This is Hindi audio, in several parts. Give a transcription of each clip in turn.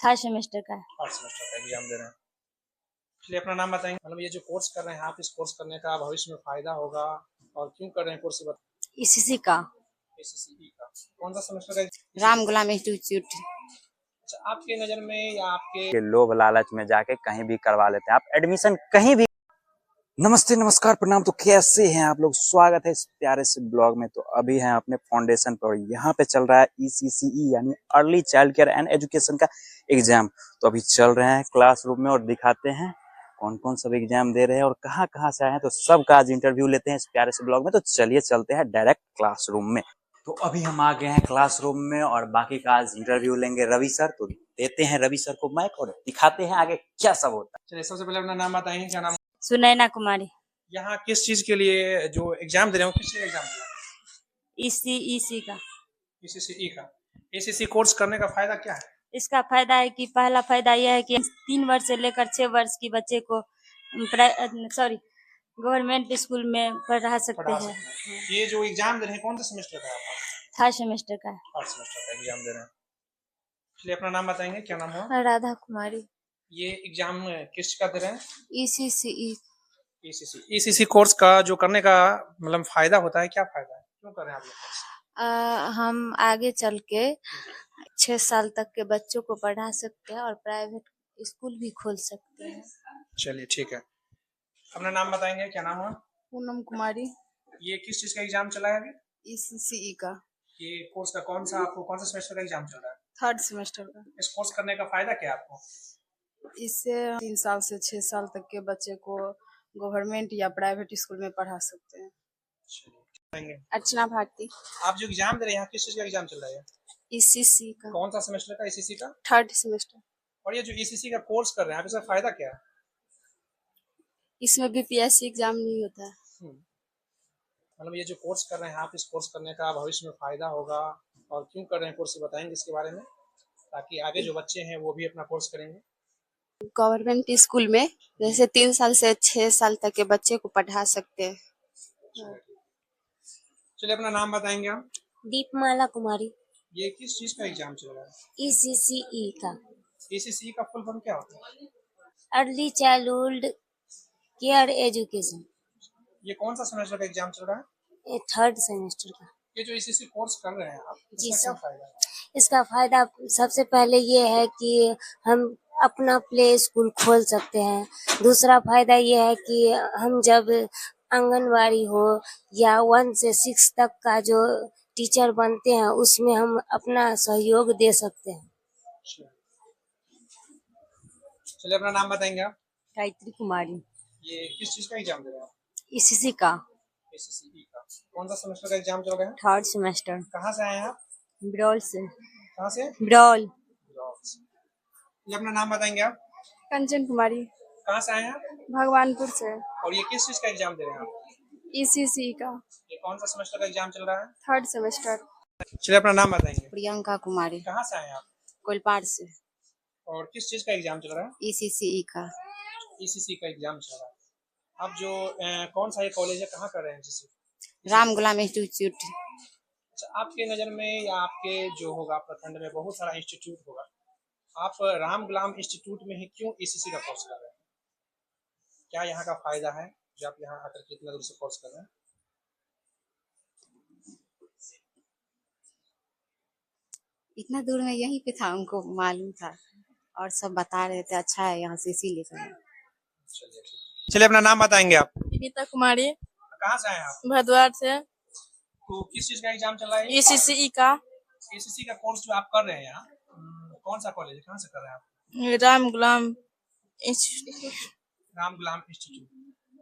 थर्ड सेमेस्टर का है। थर्ड सेमेस्टर का एग्जाम दे रहे हैं। चलिए अपना नाम बताएंगे। मतलब ये जो कोर्स कर रहे हैं आप, इस कोर्स करने का भविष्य में फायदा होगा और क्यों कर रहे हैं कोर्स बताइए। ईसीसी का। एसएससी का कौन सा सेमेस्टर का? राम गुलाम इंस्टीट्यूट। अच्छा, आपके नजर में या आपके लोभ लालच में जाके कहीं भी करवा लेते हैं आप एडमिशन कहीं भी। नमस्ते नमस्कार प्रणाम। तो कैसे हैं आप लोग? स्वागत है इस प्यारे से ब्लॉग में। तो अभी हैं अपने फाउंडेशन पर, यहाँ पे चल रहा है ECCE यानी early child care and education का एग्जाम। तो अभी चल रहे हैं क्लासरूम में और दिखाते हैं कौन कौन सब एग्जाम दे रहे हैं और कहाँ कहाँ से आए हैं। तो सबका आज इंटरव्यू लेते हैं इस प्यारे से ब्लॉग में। तो चलिए चलते हैं डायरेक्ट क्लासरूम में। तो अभी हम आ गए हैं क्लासरूम में और बाकी का आज इंटरव्यू लेंगे रवि सर। तो देते हैं रवि सर को माइक और दिखाते हैं आगे क्या सब होता है। चलिए सबसे पहले अपना नाम बताएंगे, क्या नाम? सुनैना कुमारी। यहाँ किस चीज के लिए जो एग्जाम दे रहे हो, किस चीज का एग्जाम दे रहे हो? ईसी का। ECCE का। ECC कोर्स करने का फायदा क्या है? इसका फायदा है कि पहला फायदा यह है कि 3 वर्ष से लेकर 6 वर्ष की बच्चे को गवर्नमेंट स्कूल में पढ़ा सकते हैं। ये जो एग्जाम दे रहे हैं कौन सा सेमेस्टर का है आपका? थर्ड सेमेस्टर का है। थर्ड सेमेस्टर का एग्जाम दे रहे हैं। चलिए अपना नाम बताएंगे, क्या नाम हुआ? राधा कुमारी। ये एग्जाम किस का दे रहे हैं? ECCE। ECC कोर्स का जो करने का मतलब फायदा होता है, क्या फायदा है, क्यों कर रहे हैं आप लोग कोर्स? हम आगे चल के 6 साल तक के बच्चों को पढ़ा सकते हैं और प्राइवेट स्कूल भी खोल सकते हैं। चलिए ठीक है। अपना नाम बताएंगे, क्या नाम हुआ? पूनम कुमारी। ये किस चीज का एग्जाम चला है अभी? ECCE का। ये कोर्स का कौन सा सेमेस्टर का एग्जाम चल रहा है? थर्ड सेमेस्टर का। इस कोर्स करने का फायदा क्या है आपको? इससे 3 साल से 6 साल तक के बच्चे को गवर्नमेंट या प्राइवेट स्कूल में पढ़ा सकते हैं। अर्चना भारती। आप जो एग्जाम दे रहे हैं यहाँ किस चीज का एग्जाम चल रहा है? ECC का। कौन सा सेमेस्टर का ECC का? Third semester. और ये जो ECC का कोर्स कर रहे हैं आप, इसका फायदा क्या है? इसमें BPSC एग्जाम नहीं होता है। मतलब ये जो कोर्स कर रहे हैं आप, इस कोर्स करने का भविष्य में फायदा होगा और क्यों कर रहे हैं कोर्स बताएंगे इसके बारे में, ताकि आगे जो बच्चे हैं वो भी अपना कोर्स करेंगे। गवर्नमेंट स्कूल में जैसे 3 साल से 6 साल तक के बच्चे को पढ़ा सकते हैं। चलिए अपना नाम बताएंगे आप? दीपमाला कुमारी। ये किस चीज का एग्जाम चल रहा है? ECCE का। ECC का फुल फॉर्म क्या होता है? Early childhood care education. ये कौन सा सेमेस्टर का एग्जाम चल रहा है? ये थर्ड सेमेस्टर का। ये जो ECC कोर्स कर रहे हैं आप, जी इसका क्या सर। फायदा है? इसका फायदा सबसे पहले ये है कि हम अपना प्ले स्कूल खोल सकते हैं। दूसरा फायदा ये है कि हम जब आंगनवाड़ी हो या 1 से 6 तक का जो टीचर बनते हैं उसमें हम अपना सहयोग दे सकते हैं। चलिए अपना नाम बताएंगे आप? गायत्री कुमारी। ये किस चीज का एग्जाम दे रहे हैं आप? ECC का। ECCE का कौन सा सेमेस्टर का एग्जाम चल रहा है? Third semester. कहाँ से आए हैं आप? बिरौल से। कहाँ से? बिरौल। ये अपना नाम बताएंगे आप? कंचन कुमारी। कहाँ से आए हैं आप? भगवानपुर से। और ये किस चीज का एग्जाम दे रहे हैं आप? ECC का। ये कौन सा सेमेस्टर का एग्जाम चल रहा है? Third semester. चलिए अपना नाम बताएंगे? प्रियंका कुमारी। कहाँ से आए हैं आप? कोलपाड़ से। और किस चीज का एग्जाम चल रहा है? ECCE का। ECC का एग्जाम चल रहा है। अब जो कौन सा ये कॉलेज है, कहाँ कर रहे हैं जिससे? राम गुलाम इंस्टीट्यूट। अच्छा, आपके नज़र में या आपके जो होगा प्रखंड में बहुत सारा इंस्टीट्यूट होगा, आप राम गुलाम इंस्टीट्यूट में ही क्यों ECC का कोर्स कर रहे हैं? क्या यहाँ का फायदा है जो आप यहाँ आकर के इतना दूर से कोर्स कर रहे हैं? इतना दूर में यहीं पे था, उनको मालूम था और सब बता रहे थे अच्छा है यहाँ से, इसीलिए कर। चलिए अपना नाम बताएंगे आप? विनीता कुमारी। कहाँ से आए हैं आप? भदवार से। तो किस चीज का एग्जाम चल रहा है? ECCE का। ECC का कोर्स जो आप कर रहे हैं यहाँ, कौन सा कॉलेज है, कहाँ से कर रहे हैं आप? राम गुलाम इंस्टीट्यूट। राम गुलाम इंस्टीट्यूट।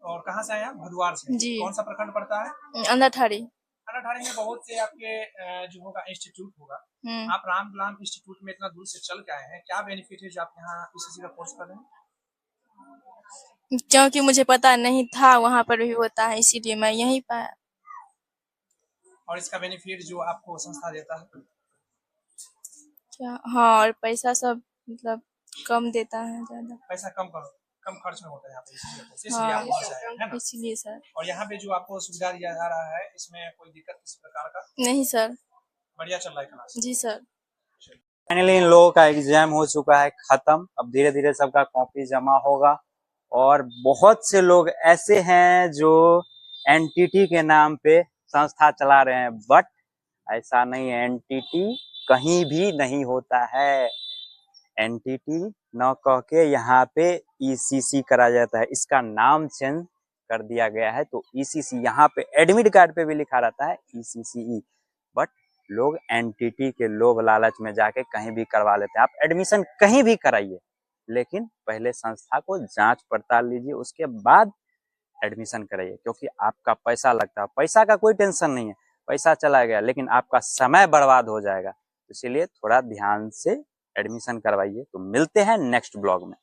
और कहाँ से आए हैं? भदवार से। जी। कौन सा प्रखंड पड़ता है? अंधाठाड़ी। अंधाठाड़ी में बहुत से आपके जो होगा इंस्टीट्यूट होगा। आप राम गुलाम इंस्टीट्यूट में इतना दूर से चल के आए हैं, क्या बेनिफिट है जो आप यहाँ ECC का कोर्स कर रहे हैं? क्योंकि मुझे पता नहीं था वहाँ पर भी होता है, इसीलिए मैं यहीं पर। और इसका बेनिफिट जो आपको संस्था देता है क्या? हाँ, और पैसा सब मतलब कम देता है, ज्यादा पैसा कम खर्च में होता है यहाँ पे, इसलिए हाँ, आप वहाँ से आए हैं, है ना? इसीलिए सर। और यहाँ पे जो आपको सुविधा दिया जा रहा है, इसमें कोई दिक्कत किसी प्रकार का नहीं सर। बढ़िया चल रहा है क्लास? जी सर। फाइनली इन लोगों का एग्जाम हो चुका है खत्म। अब धीरे धीरे सबका कॉपी जमा होगा और बहुत से लोग ऐसे हैं जो एनटीटी के नाम पे संस्था चला रहे हैं, बट ऐसा नहीं है। एनटीटी कहीं भी नहीं होता है। एनटीटी न कह के यहाँ पे ईसीसी करा जाता है। इसका नाम चेंज कर दिया गया है। तो ईसीसी यहाँ पे एडमिट कार्ड पे भी लिखा रहता है ईसीसी, बट लोग एनटीटी के लोभ लालच में जाके कहीं भी करवा लेते हैं। आप एडमिशन कहीं भी कराइए, लेकिन पहले संस्था को जांच पड़ताल लीजिए, उसके बाद एडमिशन कराइए, क्योंकि आपका पैसा लगता है। पैसा का कोई टेंशन नहीं है, पैसा चला गया लेकिन आपका समय बर्बाद हो जाएगा। इसीलिए थोड़ा ध्यान से एडमिशन करवाइए। तो मिलते हैं नेक्स्ट ब्लॉग में।